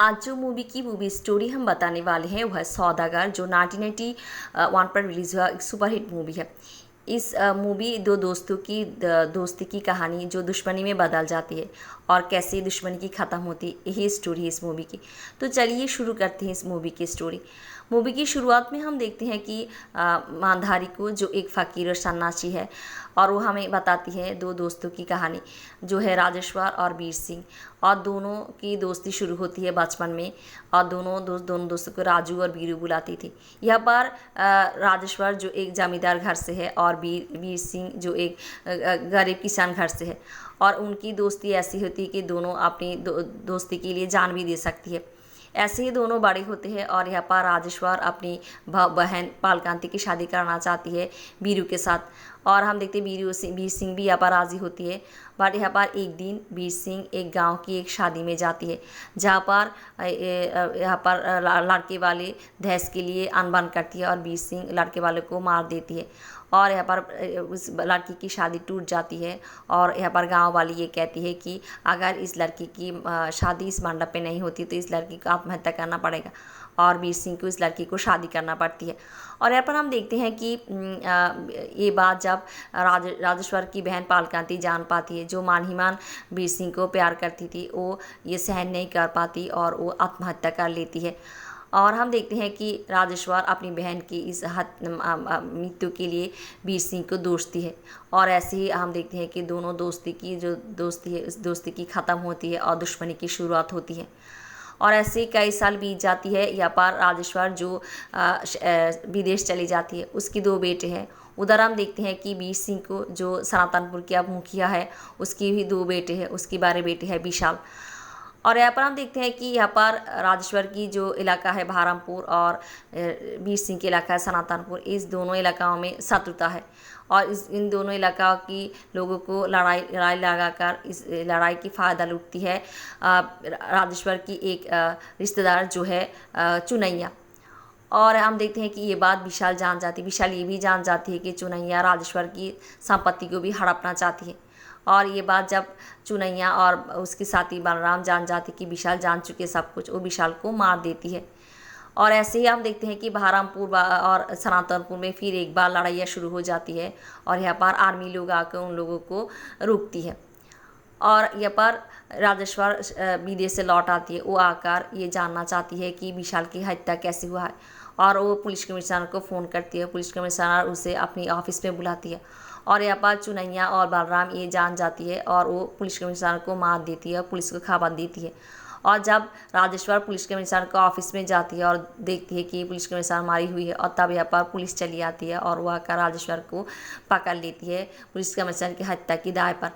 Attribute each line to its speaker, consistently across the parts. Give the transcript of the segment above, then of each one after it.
Speaker 1: आज जो movie story हम बताने वाले हैं वह है सौदागर, जो 1991 पर रिलीज़ हुआ एक सुपरहिट मूवी है। इस मूवी दो दोस्तों की दोस्ती की कहानी जो दुश्मनी में बदल जाती है और कैसे दुश्मनी की ख़त्म होती है, यही स्टोरी है इस मूवी की। तो चलिए शुरू करते हैं इस मूवी की स्टोरी। मूवी की शुरुआत में हम देखते हैं कि मांधारी को, जो एक फ़कीर और सन्यासी है, और वो हमें बताती है दो दोस्तों की कहानी, जो है राजेश्वर और वीर सिंह। और दोनों की दोस्ती शुरू होती है बचपन में, और दोनों दोस्तों को राजू और वीरू बुलाती थी। यह बार राजेश्वर जो एक जमींदार घर से है और वीर सिंह जो एक गरीब किसान घर से है, और उनकी दोस्ती ऐसी होती है कि दोनों अपनी दोस्ती के लिए जान भी दे सकती है। ऐसे ही दोनों बड़े होते हैं और यहाँ पर राजेश्वर अपनी बहन पालकांति की शादी करना चाहती है वीरू के साथ, और हम देखते हैं वीर सिंह भी यहाँ पर राज़ी होती है। बट यहाँ पर एक दिन वीर सिंह एक गांव की एक शादी में जाती है, जहाँ पर यहाँ पर लड़के वाले दहेज के लिए अनबन करती है और वीर सिंह लड़के वाले को मार देती है, और यहाँ पर उस लड़की की शादी टूट जाती है। और यहाँ पर गांव वाली ये कहती है कि अगर इस लड़की की शादी इस मंडप पे नहीं होती तो इस लड़की को आत्महत्या करना पड़ेगा, और वीर सिंह को इस लड़की को शादी करना पड़ती है। और यहाँ पर हम देखते हैं कि ये बात जब राजेश्वर की बहन पालकांति जान पाती है, जो मान ही मान वीर सिंह को प्यार करती थी, वो ये सहन नहीं कर पाती और वो आत्महत्या कर लेती है। और हम देखते हैं कि राजेश्वर अपनी बहन की इस मृत्यु के लिए वीर सिंह को दोषती है, और ऐसे ही हम देखते हैं कि दोनों दोस्ती की जो दोस्ती है, उस दोस्ती की ख़त्म होती है और दुश्मनी की शुरुआत होती है। और ऐसे कई साल बीत जाती है। यहाँ पर राजेश्वर जो विदेश चली जाती है, उसकी दो बेटे हैं। उधर हम देखते हैं कि वीर सिंह को, जो सनातनपुर की अब मुखिया है, उसकी भी दो बेटे हैं, उसकी 12 बेटे हैं विशाल। और यहाँ पर हम देखते हैं कि यहाँ पर राजेश्वर की जो इलाका है बहरमपुर और वीर सिंह के इलाका है सनातनपुर, इस दोनों इलाकाओं में शत्रुता है, और इन दोनों इलाका की लोगों को लड़ाई लगाकर इस लड़ाई की फ़ायदा लूटती है राजेश्वर की एक रिश्तेदार जो है चुनैया। और हम देखते हैं कि ये बात विशाल ये भी जान जाती है कि चुनैया राजेश्वर की संपत्ति को भी हड़पना चाहती है। और ये बात जब चुनैया और उसके साथी बलराम जान जाते कि विशाल जान चुके सब कुछ, वो विशाल को मार देती है। और ऐसे ही हम देखते हैं कि बहरमपुर और सनातनपुर में फिर एक बार लड़ाइयाँ शुरू हो जाती है, और यहाँ पर आर्मी लोग आकर उन लोगों को रोकती है। और यहाँ पर राजेश्वर विदेश से लौट आती है। वो आकर ये जानना चाहती है कि विशाल की हत्या कैसे हुआ है, और वो पुलिस कमिश्नर को फ़ोन करती है। पुलिस कमिश्नर उसे अपनी ऑफिस में बुलाती है, और यहाँ पर चुनैया और बलराम ये जान जाती है, और वो पुलिस कमिश्नर को मार देती है, पुलिस को खबर देती है। और जब राजेश्वर पुलिस कमिश्नर के ऑफिस में जाती है और देखती है कि पुलिस कमिश्नर मारी हुई है, और तब यहाँ पर पुलिस चली आती है और वो आकर राजेश्वर को पकड़ लेती है पुलिस कमिश्नर की हत्या की दाय पर,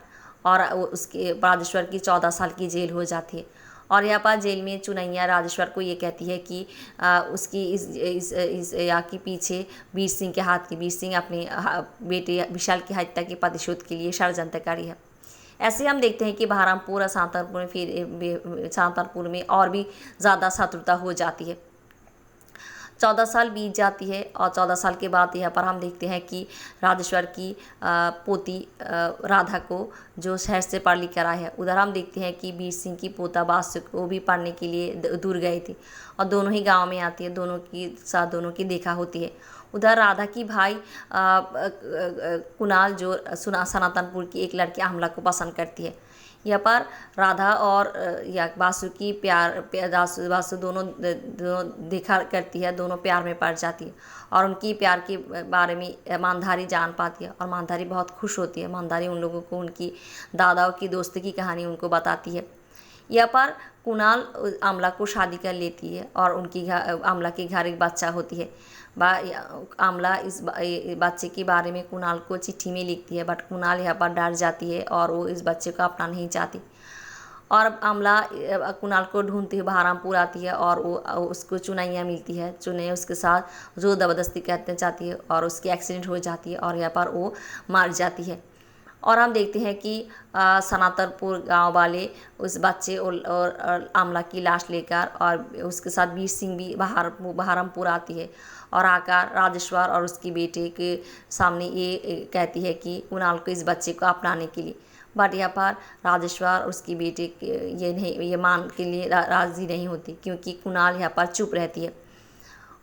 Speaker 1: और उसके राजेश्वर की 14 साल की जेल हो जाती है। और यहाँ पर जेल में चुनैया राजेश्वर को ये कहती है कि उसकी इस यहाँ के पीछे वीर सिंह के हाथ की, वीर सिंह अपने बेटे विशाल की हत्या के प्रतिशोध के लिए षड्यंत्रकारी है। ऐसे हम देखते हैं कि बहरमपुर और सांतरपुर में और भी ज़्यादा शत्रुता हो जाती है। 14 साल बीत जाती है, और 14 साल के बाद यहाँ पर हम देखते हैं कि राजेश्वर की पोती राधा को जो शहर से पढ़ लिख कर आए हैं, उधर हम देखते हैं कि वीर सिंह की पोता बासु को भी पढ़ने के लिए दूर गई थी, और दोनों ही गांव में आती है, दोनों की देखा होती है। उधर राधा की भाई कुणाल जो सनातनपुर की एक लड़की आमला को पसंद करती है। यहाँ पर राधा और या बासु की बासु दोनों देखा करती है, दोनों प्यार में पड़ जाती है, और उनकी प्यार के बारे में मांधारी जान पाती है, और मांधारी बहुत खुश होती है। मांधारी उन लोगों को उनकी दादाओं की दोस्ती की कहानी उनको बताती है। यहाँ पर कुणाल आमला को शादी कर लेती है, और उनकी आमला के घर एक बच्चा होती है। आमला इस बच्चे के बारे में कुणाल को चिट्ठी में लिखती है, बट कुणाल यहाँ पर डर जाती है और वो इस बच्चे को अपना नहीं चाहती। और आमला कुणाल को ढूंढती हुए बहरमपुर आती है, और वो उसको चुनैया मिलती है। चुनैया उसके साथ जो ज़बरदस्ती करना चाहती है, और उसकी एक्सीडेंट हो जाती है, और यहाँ पर वो मर जाती है। और हम देखते हैं कि सनातनपुर गांव वाले उस बच्चे और आमला की लाश लेकर, और उसके साथ वीर सिंह भी बहरमपुर आती है, और आकर राजेश्वर और उसकी बेटे के सामने ये कहती है कि कुणाल को इस बच्चे को अपनाने के लिए। बट यहाँ पर राजेश्वर उसकी बेटे ये मान के लिए राज़ी नहीं होती, क्योंकि कुणाल यहाँ पर चुप रहती है।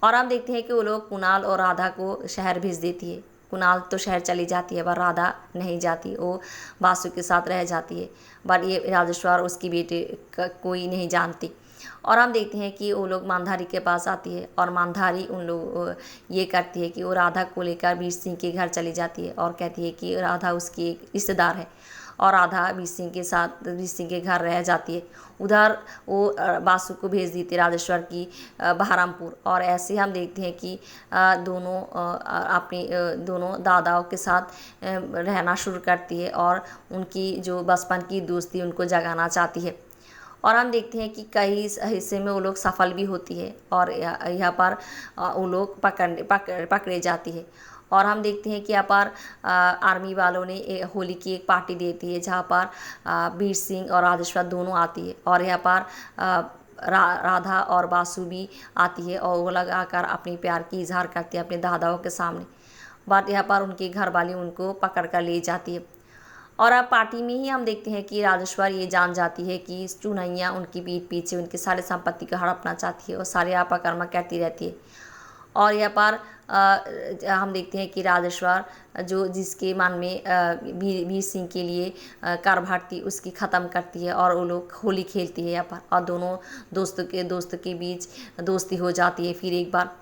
Speaker 1: और हम देखते हैं कि वो लोग कुणाल और राधा को शहर भेज देती है। कुणाल तो शहर चली जाती है, पर राधा नहीं जाती, वो बासु के साथ रह जाती है। बट ये राजेश्वर उसकी बेटे का कोई नहीं जानती। और हम देखते हैं कि वो लोग मानधारी के पास आती है, और मानधारी उन लोग ये करती है कि वो राधा को लेकर वीर सिंह के घर चली जाती है और कहती है कि राधा उसकी एक रिश्तेदार है, और राधा वीर सिंह के साथ वीर सिंह के घर रह जाती है। उधर वो बासु को भेज देती है राजेश्वर की बहरमपुर। और ऐसे हम देखते हैं कि दोनों अपनी दोनों दादाओं के साथ रहना शुरू करती है, और उनकी जो बचपन की दोस्ती उनको जगाना चाहती है। और हम देखते हैं कि कई हिस्से में वो लोग सफल भी होती है, और यहाँ पर वो लोग पकड़े जाती है। और हम देखते हैं कि यहाँ पर आर्मी वालों ने होली की एक पार्टी देती है, जहाँ पर वीर सिंह और राजेश्वर दोनों आती है, और यहाँ पर राधा और बासु भी आती है, और वो लोग आकर अपने प्यार की इजहार करती है अपने दादाओं के सामने। बट यहाँ पर उनके घर वाले उनको पकड़ कर ले जाती है। और अब पार्टी में ही हम देखते हैं कि राजेश्वर ये जान जाती है कि चुनैया उनकी पीठ पीछे उनकी सारे संपत्ति को हड़पना चाहती है, और सारे अपकर्म करती रहती है। और यहाँ पर हम देखते हैं कि राजेश्वर जो जिसके मन में वीर सिंह के लिए कारभार थी उसकी ख़त्म करती है, और वो लोग होली खेलती है यहाँ पर, और दोनों दोस्तों के बीच दोस्ती हो जाती है फिर एक बार।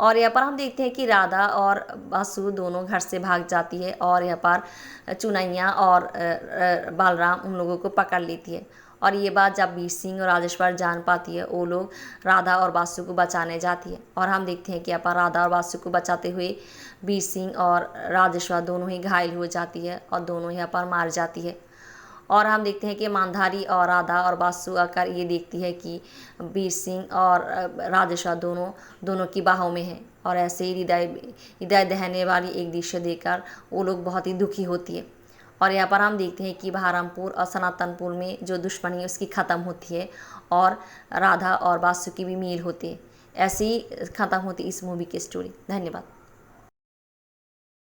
Speaker 1: और यहाँ पर हम देखते हैं कि राधा और बासु दोनों घर से भाग जाती है, और यहाँ पर चुनैया और बलराम उन लोगों को पकड़ लेती है। और ये बात जब वीर सिंह और राजेश्वर जान पाती है, वो लोग राधा और बासु को बचाने जाती है। और हम देखते हैं कि यहाँ पर राधा और बासु को बचाते हुए वीर सिंह और राजेश्वर दोनों ही घायल हो जाती है, और दोनों यहाँ पर मार जाती है। और हम देखते हैं कि मानधारी और राधा और बासु आकर ये देखती है कि वीर सिंह और राजेश्वर दोनों की बाहों में है, और ऐसे ही हृदय दहने वाली एक दृश्य देखकर वो लोग बहुत ही दुखी होती है। और यहाँ पर हम देखते हैं कि बहरमपुर और सनातनपुर में जो दुश्मनी है उसकी ख़त्म होती है, और राधा और बासु की भी मील होती है। ऐसे ही ख़त्म होती इस मूवी की स्टोरी। धन्यवाद।